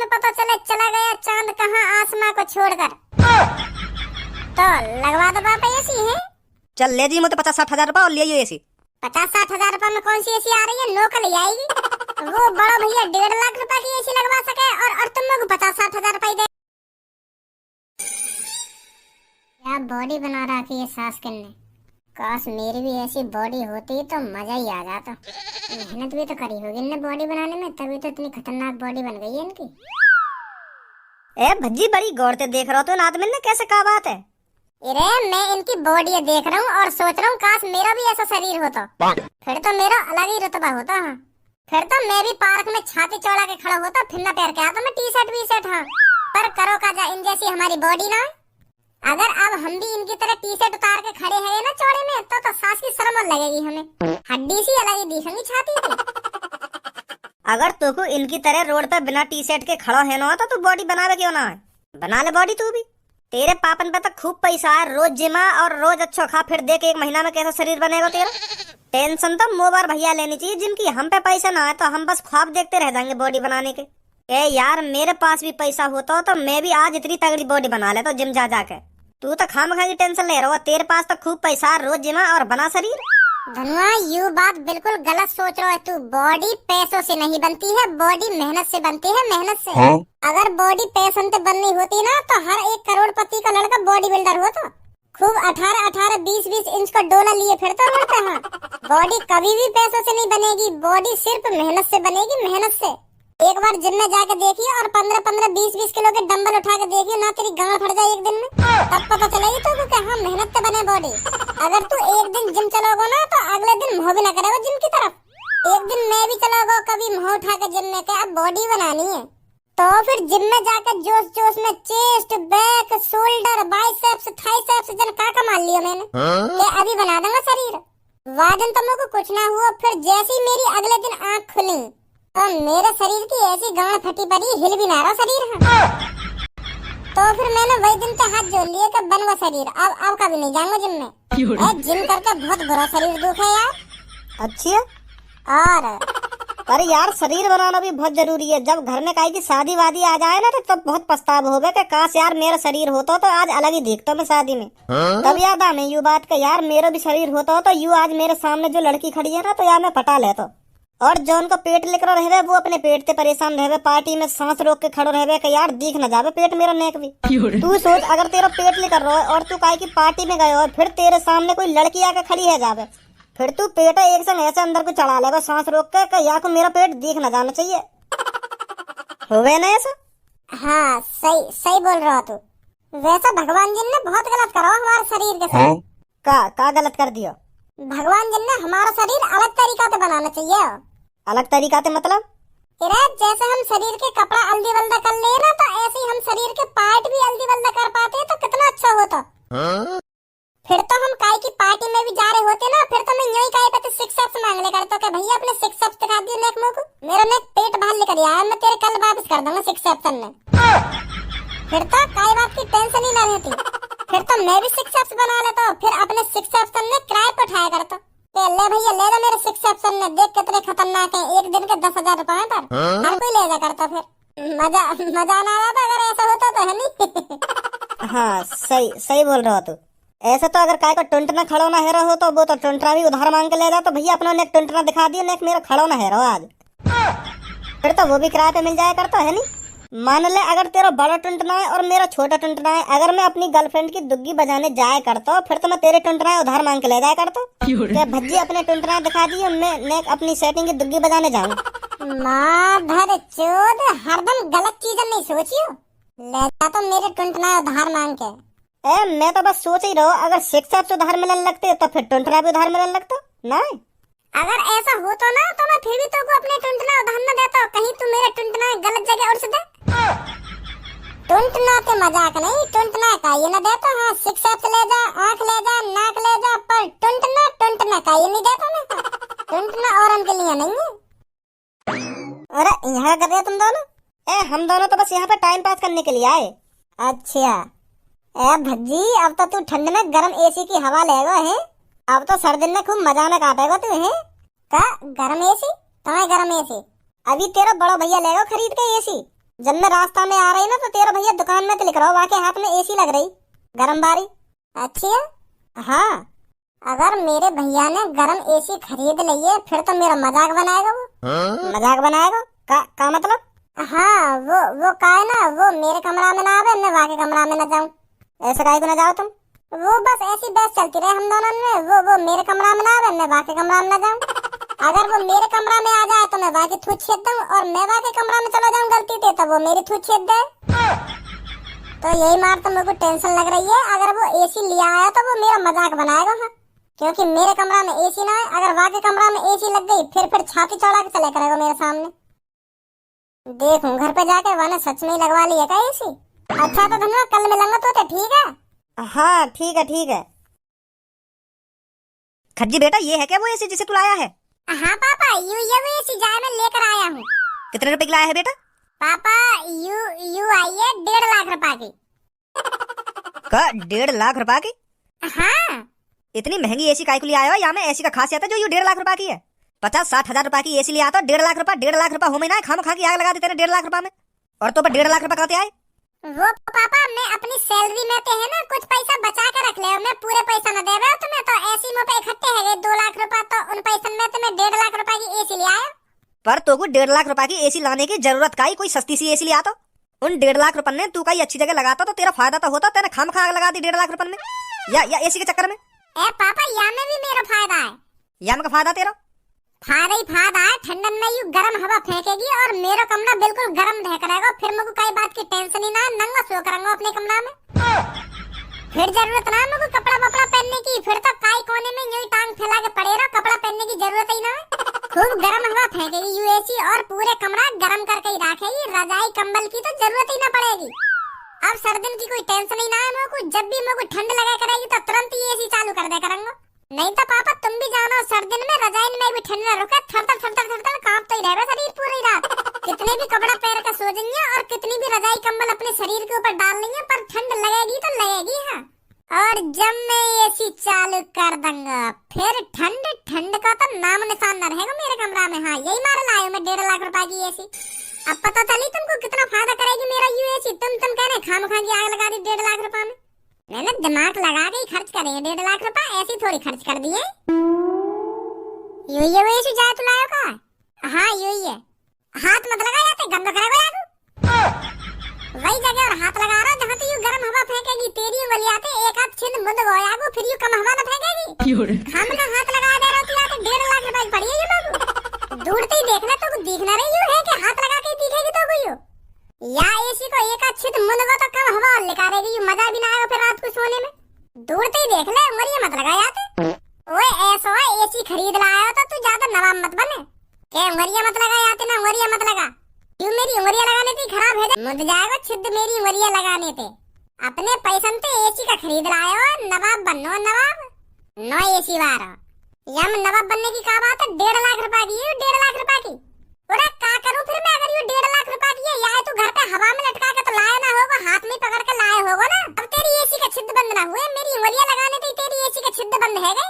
पता चले चला गया चांद कहाँ आसमां को छोड़कर। तो लगवा दो पापा एसी है। चल ले जी, मुझे 50-60 हजार रुपया और ले आइयो एसी। 50-60 हजार रुपए में कौन सी एसी आ रही है, नौकर ले आएगी। वो बड़ा भैया 1.5 लाख रुपए की एसी लगवा सके और तुम लोग 50-60 हजार रुपए दे। क्या बॉडी बना रखी है सास ने। काश मेरी भी ऐसी बॉडी होती तो मजा ही आ जाता। मेहनत भी तो करी होगी इनने बॉडी बनाने में, तभी तो इतनी खतरनाक बॉडी बन गई है इनकी। ए भज्जी, बड़ी गौर से देख रहा हो तो इन आदमी ने कैसे कहा बात है। अरे मैं इनकी बॉडी देख रहा हूँ और सोच रहा हूँ काश मेरा भी ऐसा शरीर होता, फिर तो मेरा अलग ही रुतबा होता। हाँ, फिर तो मैं भी पार्क में छाती चौड़ा के खड़ा होता, फिर ना पैर के आता मैं टी शर्ट वी शर्ट। हाँ, पर करो का जा इन जैसी हमारी बॉडी ना। अगर अब हम भी इनकी तरह टी शर्ट उतार के खड़े हैं ना चौड़े में, तो सास की शर्म लगेगी हमें, हड्डी सी अलग ही दिखेंगी छाती की। अगर तुको इनकी तरह रोड पे बिना टी शर्ट के खड़ा है ना तो बॉडी बनावे क्यों ना है, बना ले बॉडी तू भी। तेरे पापन पे तो खूब पैसा है, रोज जिमा और रोज अच्छा खा, फिर देख 1 महीना में कैसा शरीर बनेगा तेरा। टेंशन तो मोबाइल भैया लेनी चाहिए जिनकी हम पे पैसा ना है, तो हम बस ख्वाब देखते रह जाएंगे बॉडी बनाने के। ए यार, मेरे पास भी पैसा होता तो मैं भी आज इतनी तगड़ी बॉडी बना लेता जिम जा जाके। तू तो खामखा की टेंशन ले रहा हो, तेरे पास तो खूब पैसा, रोज जिमा और बना शरीर। धनुआ, यू बात बिल्कुल गलत सोच रहा है तू। बॉडी पैसों से नहीं बनती है, बॉडी मेहनत से बनती है, मेहनत से। हाँ? अगर बॉडी पैसों से बननी होती ना तो हर एक करोड़पति का लड़का बॉडी बिल्डर होता। खूब 18-18, 20-20 इंच का डोला लिए फिरता रहता है। बॉडी कभी भी पैसों से नहीं बनेगी, बॉडी सिर्फ मेहनत से बनेगी, मेहनत से। एक बार जिम में जाके देखिए और 15-15, 20-20 किलो के डंबल उठा के देखिए ना, तेरी गांड फट जाए एक दिन में, तब पता चलेगी तो कि हाँ मेहनत से बने बॉडी। अगर तू एक दिन जिम चलोगे ना तो अगले दिन मुँह भी ना करेगा जिम की तरफ। एक दिन मैं भी चलोगा कभी मुँह उठा के जिम में, क्या अब बॉडी बनानी है तो फिर जिम में जाकर जोश जोश में चेस्ट, बैक, शोल्डर, बाइसेप्स, थाइसेप्स जन का मान लिया मैंने। ये अभी बना दूंगा शरीर। वादन तुम को कुछ ना हुआ, फिर जैसे ही मेरी अगले दिन आँख खुली तो मेरे शरीर की ऐसी गांड फटी पड़ी, हिल भी ना रहा शरीर। हाँ। तो फिर मैंने वही दिन पे हाथ जोड़ लिए कि बनवा शरीर, अब कभी नहीं जाऊंगा जिम में। जिम करके बहुत बुरा शरीर दुख है यार। अच्छी और अरे यार, शरीर बनाना भी बहुत जरूरी है। जब घर में कहीं की शादी वादी आ जाए ना तो तब बहुत पछताव होगा कि काश यार मेरा शरीर होता तो आज अलग ही दिखता मैं शादी में। तब याद आने यू बात का, यार मेरा भी शरीर होता तो यू आज मेरे सामने जो लड़की खड़ी है ना तो यार मैं पटा लेता। और जो उनको पेट लेकर रहे वो अपने पेट से परेशान रहे, पार्टी में सांस रोक के खड़ो रहे कि यार दिख न जावे पेट मेरा नेक भी। तू सोच, अगर तेरा पेट लेकर रहो और तू काहे की पार्टी में गए और फिर तेरे सामने कोई लड़की आके खड़ी है जावे, फिर तू पेट एक संग ऐसे अंदर को चढ़ा लेगा सांस रोक के या को मेरा पेट दिख न जाना चाहिए। हुए ना ऐसा? हाँ, सही बोल रहा तू। वैसा भगवान जी ने बहुत गलत करा हमारे शरीर के साथ। का गलत कर दिया? भगवान जी ने हमारा शरीर अलग तरीका से बनाना चाहिए। अलग तरीका से मतलब? जैसे हम शरीर के कपड़ा अल्दी वल्दा कर ले ना, तो ऐसे ही हम शरीर के पार्ट भी अल्दी वल्दा कर पाते तो कितना अच्छा होता। फिर तो हम काय की पार्टी में भी जा रहे होते ना, फिर तो मैं यही काय पे 6 एब्स मांग ले करता कि भैया अपने 6 एब्स दिखा दिए नेक मुंह को, मेरा नेक पेट बाहर लेकर आया, मैं तेरे कल वापस कर दूंगा 6 एब्स में। फिर तो काय बात की टेंशन ही ना रहती। फिर तो मैं भी 6 एब्स बना लेता, फिर अपने 6 एब्स में किराए पे उठाया करता। ले भैया ले लो मेरे 6 एब्स में, देख कितने खतरनाक है, एक दिन के 10,000 रुपए पर हर कोई ले जा करता। फिर मजा ना आता अगर ऐसा होता तो, है नहीं? हाँ, सही बोल रहा हो तू। ऐसे तो अगर काय को टुंटना खड़ो ना है रहो तो वो तो टुंटना भी उधार मांग के ले जा, तो भैया अपना नेक टुंटना दिखा दियो, नेक मेरा खड़ो ना है रहो आज, फिर तो वो भी किराए पे मिल जाया करता, है नहीं? मान ले अगर तेरा बड़ा टुंटना है और मेरा छोटा टुंटना है, अगर मैं अपनी गर्लफ्रेंड की दुग्गी बजाने जाया करता फिर तो मैं तेरे टुंटना उधार मांग के ले जाया करता। क्या भज्जी अपने टुंटना दिखा दिए, मैं नेक अपनी सेटिंग की दुग्गी बजाने जाऊँ। माधर चोद, हरदम गलत चीजें नहीं सोचियो, ले जा तो मेरे टुंटना उधार मांग के। मैं तो बस सोच ही रहा हूँ, अगर 6 एब्स उधार मिलने लगते तो फिर टुंटना भी उधार मिलने लगता ना। अगर ऐसा होता ना तो मैं फिर भी तो अपने टुंटना उधार न देता, कहीं तू मेरे टुंटना गलत जगह उड़ दे। टुंटना तो मजाक नहीं, टुंटना का ये न देता। हाँ, 6 एब्स ले जा, आँख ले जा, नाक ले जा, पर टुंटना का ये नहीं देता मैं। टुंटना और उनके लिए नहीं है। अरे यहाँ कर रहे तुम दोनों? हम दोनों तो बस यहाँ पे टाइम पास करने के लिए आए। अच्छा भज्जी, अब तो तू ठंड में गरम एसी की हवा लेगा है, अब तो सर्दी में खूब मजा में काटेगा तू है का? गरम एसी? तुम्हें गरम एसी? अभी तेरा बड़ा भैया लेगा खरीद के एसी, जब मैं रास्ता में आ रही ना तो तेरा भैया दुकान में तो लिख रहा हूँ, वहाँ के हाथ में एसी लग रही, गरम बारी। अच्छी है। हाँ। अगर मेरे भैया ने गरम एसी खरीद लिए फिर तो मेरा मजाक बनाएगा वो। मजाक बनाएगा? का मतलब? हाँ वो का है ना, वो मेरे कमरा में ना आवे, मैं वहाँ के कमरा में ना जाऊँ। ऐसे काहे को ना जाओ तुम? वो बस ऐसी बहस चलती रहे हम दोनों में, वो मेरे कमरा में ना आवे, मैं वहाँ के कमरा में ना जाऊँ। अगर वो मेरे कमरा में आ जाए तो मैं वहाँ की थूक छेद दूँ, और मैं वहाँ के कमरा में चला जाऊँ गलती से तो वो मेरी थूक छेद दे। तो यही मार तो मेरे को टेंशन लग रही है, अगर वो एसी लिया आया तो वो मेरा मजाक बनाएगा। हाँ, क्योंकि मेरे कमरा में एसी ना है, अगर वहाँ के कमरा में एसी लग गई फिर छाती चौड़ा के चले करेगा मेरे सामने। देखूं घर पे जाके वहाँ सच में ही लगवा लिया क्या एसी। अच्छा तो धन्यवाद, कल मिलेंगे तो ठीक है। हाँ ठीक है ठीक है। खज्जी बेटा ये है क्या वो एसी जिसे तू लाया है? हाँ पापा, ये वो एसी जाए मैं लेकर आया हूँ। कितने रुपए की लाया है बेटा? पापा यू आई है 1.5 लाख रुपए की। का 1.5 लाख रुपए की? हाँ। इतनी महंगी एसी काय को ले आया हो? यहाँ में एसी का खासियत है जो ये 1.5 लाख रुपए की है। 50-60 हजार रुपए की एसी ले आता 1.5 लाख रुपए। 1.5 लाख रुपए हो में ना खाम खा की आग लगा देते 1.5 लाख रुपए में, और तो पर 1.5 लाख रुपए कहते आए। वो पापा मैं अपनी सैलरी में तो है ना कुछ पैसा बचा कर रख ले, मैं पूरे पैसा न दे रहा हूँ तुम्हें, तो ऐसी मुँह पे इकट्ठे है 2 लाख रुपए, तो उन पैसों में तो मैं 1.5 लाख रुपए की एसी ले आया। पर तो 1.5 लाख रुपए की एसी लाने की जरूरत का ही? कोई सस्ती सी एसी ले आता। उन 1.5 लाख रुपए ने तू कहीं अच्छी जगह लगाता तो तेरा फायदा तो होता, तेने खाम खा आग लगा दी 1.5 लाख रुपए में या एसी के चक्कर में। ए पापा या में भी मेरा फायदा है। या में का फायदा तेरा? फायदा ही फायदा है, ठंडन में यू गर्म हवा फेंकेगी और मेरा कमरा बिल्कुल गर्म रह करेगा, फिर मुझे कोई बात की टेंशन ही ना है, नंगा सो करूंगा अपने कमरा में। फिर जरूरत ना मुझे कपड़ा वपड़ा पहनने की, फिर तो काई कोने में यूं ही टांग फैला के पड़े रहो, कपड़ा पहनने की जरूरत ही ना है। खूब गर्म हवा फेंकेगी यू एसी और पूरे कमरा गर्म करके ही रखेगी, रजाई कंबल की तो जरूरत ही ना पड़ेगी। अब सर्दिन की कोई टेंशन ही ना है मुझे, जब भी मुझे ठंड लगा करेगी तो तुरंत ही एसी चालू कर दे करूंगा। नहीं तो पापा तुम भी जानो सर्दिन में रजाई में भी ठंड न रुके, थर कांपता ही रहेगा शरीर पूरी रात। कितने भी कपड़ा पहन कर सो जाइए और कितनी भी रजाई कंबल अपने शरीर के ऊपर डाल लेंगे, पर ठंड लगेगी तो लगेगी। हाँ, और जब मैं एसी चालू कर दूंगा फिर ठंड का तो नाम निशान न रहेगा मेरे कमरा में। हाँ, यही मारा लाया मैं 1.5 लाख रुपए की एसी। अब पता चली तुमको कितना फायदा करेगी मेरा यू एसी। तुम कह रहे खाम खा की आग लगा दी 1.5 लाख रुपए में। मैंने दिमाग लगा के ही खर्च करेंगे 1.5 लाख रुपए, ऐसी थोड़ी खर्च कर दिए। यू वो एसी जाए तो लायो का? हाँ यू ही है। हाथ मत लगा जाते गंदा करेगा यार। वही जगह और हाथ लगा रहा जहाँ तो यू गर्म हवा फेंकेगी, तेरी उंगली आते एक हाथ छिंद मुंद गोया को, फिर यू कम हवा न फेंकेगी। खाम का हाथ लगा दे रहा तू, 1.5 लाख रुपए की पड़ी है ये लोग। दूरते ही देखना तो दिखना रही है कि हाथ लगा के दिखेगी तो कोई या एसी को एक अच्छी तो मुंह तो कम हवा और निकालेगी, मजा भी ना आएगा फिर रात को सोने में। दूरते ही देख ले, उंगलियां मत लगा जाते। ओए ऐसा है एसी खरीद लाया तो तू ज्यादा नवाब मत बने। क्या उंगलियां मत लगा जाते ना, उंगलियां मत लगा। क्यों मेरी उंगलियां लगाने थी खराब है मुद जाएगा छिद मेरी उंगलियां लगाने थे। अपने पैसन से एसी का खरीद लाए हो, नवाब बनो नवाब। नो एसी वाला यम नवाब बनने की क्या बात है? 1.5 लाख रुपए की, 1.5 लाख रुपए की। और क्या करूं फिर मैं अगर ये 1.5 लाख रुपए की है? या तो घर पे हवा में लटका के तो लाया ना होगा, हाथ में पकड़ के लाए होगा ना। अब तेरी एसी का छिद्र बंद ना हुए, मेरी उंगलियां लगाने थी, तेरी एसी का छिद्र बंद है गए।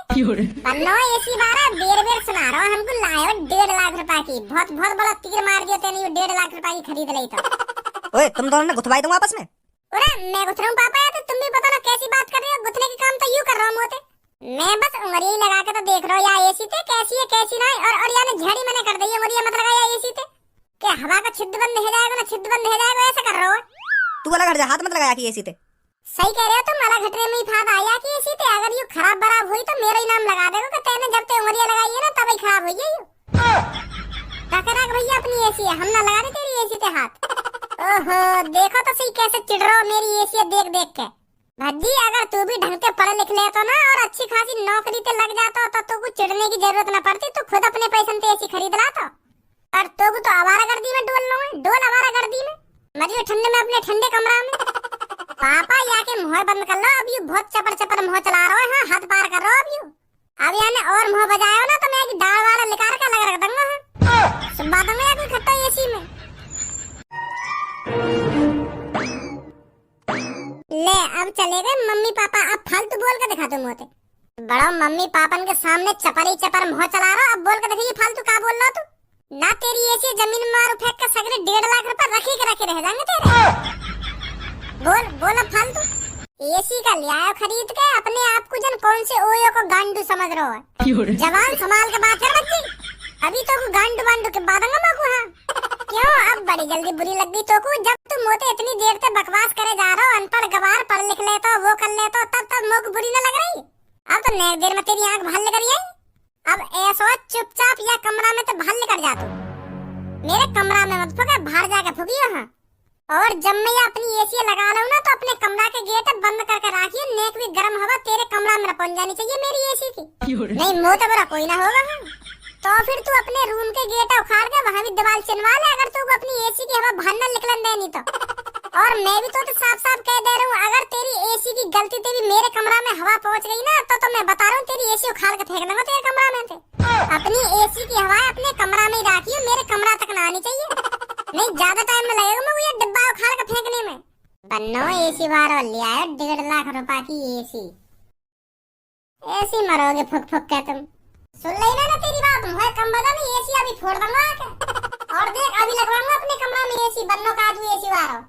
बन्नो एसी वाला बेर सुना रहा हूं, हमको लाए हो 1.5 लाख रुपए की। बहुत बड़ा तीर मार दिया तेने, 1.5 लाख रुपए की खरीद ली तो। ओए तुम दोनों ने गुथवाई दूं आपस में? अरे मैं गुथ रहा हूं पापा, या तो तुम भी पता ना कैसी बात कर रहे हो। गुथने के काम तो यूं कर रहा हूं मोते, मैं बस उंगली लगा के तो देख रहा हूं या एसी थे कैसी है कैसी ना है। और यानी झड़ी मैंने कर दी है, उंगलियां मत लगा या एसी थे क्या हवा का छिद्र बंद हो जाएगा ना, छिद्र बंद हो जाएगा, ऐसा कर रहा हो। तू अलग हट जा, हाथ मत लगाया कि एसी थे। सही कह रहे हो तुम, अलग हटने में ही फायदा आया कि एसी थे। अगर यू खराब बराब हुई तो मेरा ही नाम लगा देगा कि तेने जब ते उंगलियां लगाई है ना तब ही खराब हुई है यू। टकराक भैया अपनी एसी है, हम ना लगा रहे तेरी एसी पे हाथ। ओहो देखो तो सही कैसे चिढ़ रहा हो मेरी एसी देख देख के। भज्जी अगर तू भी ढंग से पढ़ लिख लेता ना और अच्छी खासी नौकरी पे लग जाता तो तुझको चिढ़ने की जरूरत न पड़ती, तू खुद अपने पैसे से एसी खरीद लाता। और तो आवारागर्दी में डोल आवारागर्दी में मजे ठंडे में अपने ठंडे कमरा में। पापा या के मुंह बंद कर लो, अब यू बहुत चपर मुंह चला रहा है। हाँ हद पार कर रहा हो अब यू। अब याने और मुंह बजाया ना तो मैं एक दाल वाला निकाल के लग रख दूंगा। हाँ सुबह दूंगा या कोई खट्टा एसी में। ले अब चले गए मम्मी पापा, अब फालतू बोल के दिखा दो मोते। बड़ा मम्मी पापन के सामने चपर मुंह चला रहा, अब बोल के देखिए फालतू क्या बोल रहा तू। ना तेरी एसी जमीन में मारू फेंक के सगरे 1.5 लाख रुपए रखे रह जाएंगे तेरे। बोल अब फालतू। एसी का ले आयो खरीद के, अपने आप को जन कौन से ओयो को गांडू समझ रहो है। जवान संभाल के बात कर बच्ची, अभी तो गांडू वांडू के बादंगा मगू। हाँ क्यों अब बड़ी जल्दी बुरी लग गई तो को? जब तुम मोते इतनी देर से बकवास करे जा रहे हो, अनपढ़ गवार पढ़ लिख ले तो वो कर ले तो तब मोक बुरी न लग रही। अब तो नई देर में तेरी आंख भल्ले करी है। अब ऐसा चुपचाप या कमरा में तो भल्ले कर जा तू। मेरे कमरा में मत फुका, बाहर जाके फुकी वहाँ। और जब मैं अपनी एसी लगा लूं ना तो अपने कमरा के गेट बंद करके रखिए, नेक भी गर्म हवा तेरे कमरा में पहुंच जानी चाहिए मेरी एसी की। नहीं मोह तो बड़ा कोई ना होगा। तो फिर तू अपने रूम के गेट उखाड़ के वहाँ भी दीवार चिनवा ले, अगर तू अपनी एसी की हवा बाहर न निकलन दे नहीं तो। और मैं भी तो साफ साफ कह दे रहा हूँ, अगर तेरी एसी की गलती तेरी मेरे कमरा में हवा पहुँच गई ना तो मैं बता रहा हूँ तेरी एसी उखाड़ के फेंक दूंगा तेरे कमरा में से। अपनी एसी की हवा अपने कमरा में ही रखियो, मेरे कमरा तक न आनी चाहिए। नहीं ज्यादा टाइम में लगेगा मुझे ये डिब्बा उखाड़ के फेंकने में। बन्नो एसी बाहर ले आया 1.5 लाख रुपए की एसी। ऐसी मरोगे फुक फुक के तुम। सुन लेना ना तेरी बात, मुझे कम बजा नहीं, एसी अभी फोड़ दूंगा आके। और देख अभी लगवाऊंगा अपने कमरा में एसी, बन्नो का तू एसी बाहर।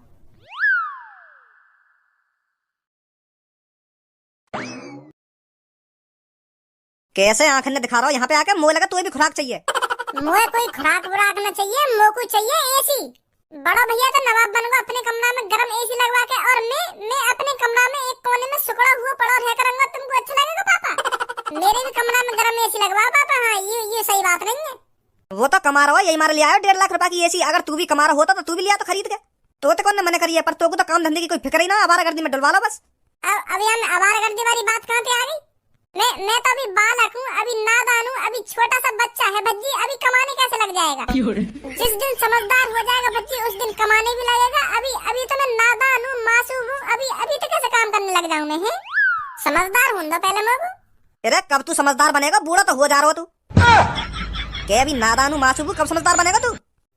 कैसे आंखें ने दिखा रहा हो यहाँ पे आके? मुझे लगा तुम्हें भी खुराक चाहिए। मुझे कोई खुराक बुराक न चाहिए, मुझे को चाहिए एसी। बड़ा भैया तो नवाब बनूंगा अपने कमरा में गर्म एसी लगवा के, और मैं अपने कमरा में एक कोने में सुखड़ा हुआ पड़ा रह करूंगा। तुमको अच्छा लगेगा पापा? मेरे भी कमरा में गर्म एसी लगवाओ पापा। हाँ ये सही बात नहीं है। वो तो कमा रहा हो, यही मारे ले आयो 1.5 लाख रुपए की एसी। अगर तू भी कमा रहा होता तो तू भी लिया तो खरीद के। तो कौन ने मना करी है? पर तो को तो काम धंधे की कोई फिक्र ही ना, आवारागर्दी में डलवा लो बस। अभी हम आवारागर्दी वाली बात कहाँ पे आ गई? मैं तो अभी बालक हूँ, अभी नादान हूँ, अभी छोटा सा बच्चा है भज्जी। अभी कमाने कैसे लग जाएगा? जिस दिन समझदार हो जाएगा बच्ची उस दिन कमाने भी लगेगा। अभी तो मैं नादान हूँ, मासूम हूँ। अभी तो कैसे काम करने लग जाऊँ मैं? समझदार हूँ तो पहले मैं। अरे कब तू समझदार बनेगा? बूढ़ा तो हो जा रहा हो तू। क्या अभी नादान हूँ मासूम हूँ, कब समझदार बनेगा तू?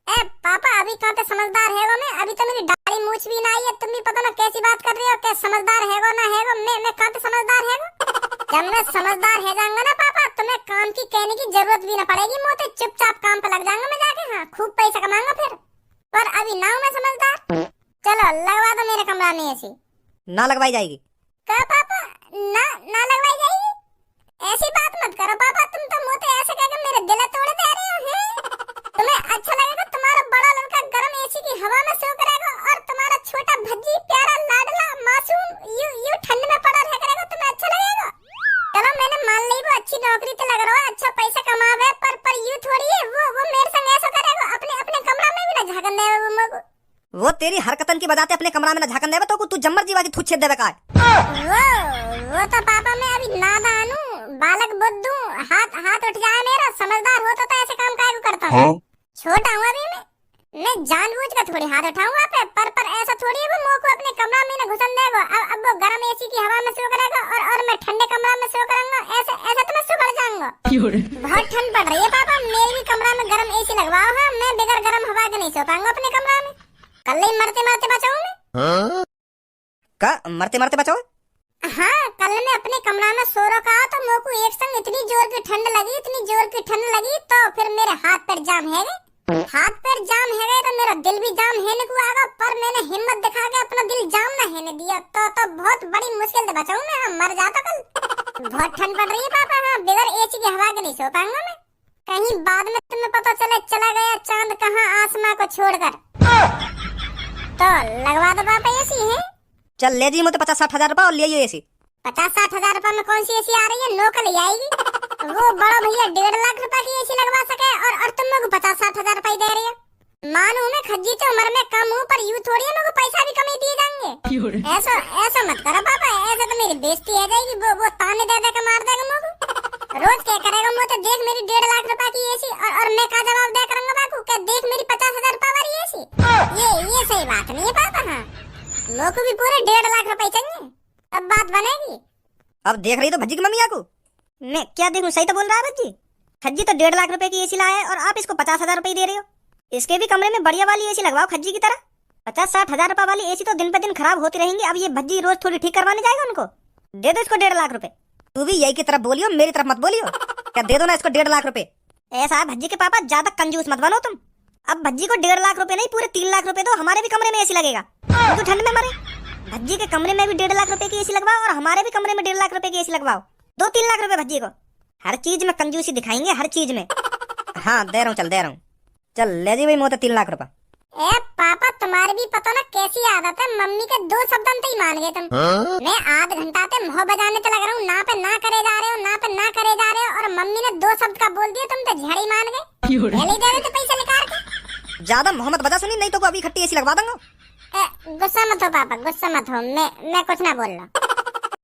ए पापा अभी कहाँ पे समझदार है वो? मैं अभी तो मेरी दाढ़ी मूछ भी ना आई है। तुम भी पता ना कैसी बात कर रही हो, क्या समझदार है वो ना है वो? मैं कहाँ पे समझदार है वो? जब मैं समझदार है जाऊंगा ना पापा तो मैं काम की कहने की जरूरत भी ना पड़ेगी। मोते चुपचाप काम पे लग जाऊंगा मैं जाके। हाँ खूब पैसा कमाऊंगा फिर। पर अभी ना हूँ मैं समझदार। चलो लगवा दो मेरे कमरा में एसी। ना लगवाई जाएगी। क्या पापा? ना लगवाई जाएगी? ऐसी बात मत करो पापा, तुम तो मोते ऐसे कहकर मेरे दिल तोड़ दे रहे हो। तुम्हें अच्छा लगेगा तुम्हारा बड़ा लड़का गर्म एसी की हवा में सो करेगा, और तुम्हारा छोटा भज्जी प्यारा लाडला मासूम यू ठंड में पड़ा रह करेगा। तुम्हें अच्छा लगेगा? चलो मैंने मान ली वो अच्छी नौकरी तो लग रहा है, अच्छा पैसा कमावे, पर यू थोड़ी है वो मेरे संग ऐसा करेगा। अपने कमरा में भी ना झाकन देवे वो मगो। वो तेरी हरकतन की बजाते अपने कमरा में ना झाकन देवे तो तू जम्मर जीवा की थूत छेद देवे का। वो तो पापा मैं अभी नादान हूँ, बालक बुद्धू। हाथ उठ जाए मेरा। समझदार होता तो ऐसे काम काहे को करता हूँ? छोटा हूँ अभी मैं जानबूझ कर थोड़ी हाथ उठाऊंगा पे, पर ऐसा थोड़ी है वो मुंह को अपने कमरा में न घुसन देगा। अब वो गर्म एसी की हवा में सो करेगा और मैं ठंडे कमरा में सो करूंगा। ऐसे तो मैं सुबह जाऊंगा। बहुत ठंड पड़ रही है पापा, मेरे भी कमरा में गर्म एसी लगवाओ। हाँ मैं बगैर गर्म हवा के नहीं सो पाऊंगा अपने कमरा में। कल ही मरते बचाऊं मैं। का मरते बचाओ? हाँ कल मैं अपने कमरा में सो रखा तो मुंह को एक संग इतनी जोर की ठंड लगी तो फिर मेरे हाथ पैर जाम है गए। हाथ पैर जाम है गए तो मेरा दिल भी जाम है को आगा, पर मैंने हिम्मत दिखा के अपना दिल जाम ना है दिया तो बहुत बड़ी मुश्किल से बचाऊं मैं। हाँ मर जाता कल। बहुत ठंड पड़ रही है पापा। हाँ बगैर एसी की हवा के नहीं सो पाऊंगा मैं। कहीं बाद में तुम्हें पता चला गया चांद कहाँ आसमां को छोड़कर। तो लगवा दो पापा एसी है। चल ले जी मुझे 50-60 हजार रुपए और ले एसी। 50-60 हजार रुपए में कौन सी एसी आ रही है? नौकल ही आएगी। वो बड़ा भैया 1.5 लाख रुपए की एसी लगवा सके और तुम लोग 50-60 हजार रुपए दे रही है। मानू मैं खज्जी तो उम्र में कम हूँ, पर यूं थोड़ी है मेरे पैसा भी कम ही दिए जाएंगे। ऐसा मत करो पापा, ऐसा तो मेरी बेइज्जती हो जाएगी। वो ताने दे के मार देगा मुझे। रोज क्या करेगा मुझे? देख मेरी 1.5 लाख रुपए की एसी और मैं क्या जवाब दे करूंगा बापू? क्या देख मेरी 50 हजार रुपए वाली एसी? ये सही बात नहीं है पापा। हाँ लोग को भी पूरे 1.5 लाख रुपए चाहिए, अब बात बनेगी। अब देख रही तो भज्जी की मम्मी को मैं क्या देखूं? सही तो बोल रहा है भज्जी। खज्जी तो 1.5 लाख रुपए की एसी लाया है और आप इसको 50 हजार रुपए दे रहे हो। इसके भी कमरे में बढ़िया वाली एसी लगवाओ खज्जी की तरह। 50-60 हजार रुपए वाली एसी तो दिन पे दिन खराब होती रहेंगी। अब ये भज्जी रोज थोड़ी ठीक करवाने जाएगा उनको। दे दो इसको 1.5 लाख रुपए। तू भी यही की तरफ बोलियो, मेरी तरफ मत बोलियो। क्या दे दो ना इसको 1.5 लाख रुपए। ऐसा है भज्जी के पापा, ज्यादा कंजूस मत बनो तुम। अब भज्जी को 1.5 लाख रुपए नहीं, पूरे 3 लाख रुपए दो, हमारे भी कमरे में एसी लगेगा, तो ठंड में मरे। भज्जी के कमरे में भी 1.5 लाख रुपए की एसी लगवाओ और हमारे भी कमरे में 1.5 लाख रुपए की एसी लगवाओ। 2-3 लाख रुपए भज्जी को। हर चीज में कंजूसी दिखाएंगे, हर चीज में। हाँ दे रहा हूँ, चल दे रहा हूँ। चल ले जी भाई मोते 3 लाख रुपए। ए पापा, तुम्हारी भी पता ना कैसी आदत है, मम्मी के 2 शब्द ही मान गए तुम। मैं आध घंटा से मुँह बजाने तो लग रहा हूँ, ना पे ना करे जा रहे हो, ना पे ना करे जा रहे हो, और मम्मी ने 2 शब्द का बोल दिया, तुम तो झड़ी मान गए। ले दे रहे थे पैसे निकाल के। ज्यादा मोहम्मद बजा सुनी, नहीं तो अभी खट्टी एसी लगवा दूंगा। गुस्सा मत हो पापा, गुस्सा मत हो, मैं कुछ ना बोल रहा।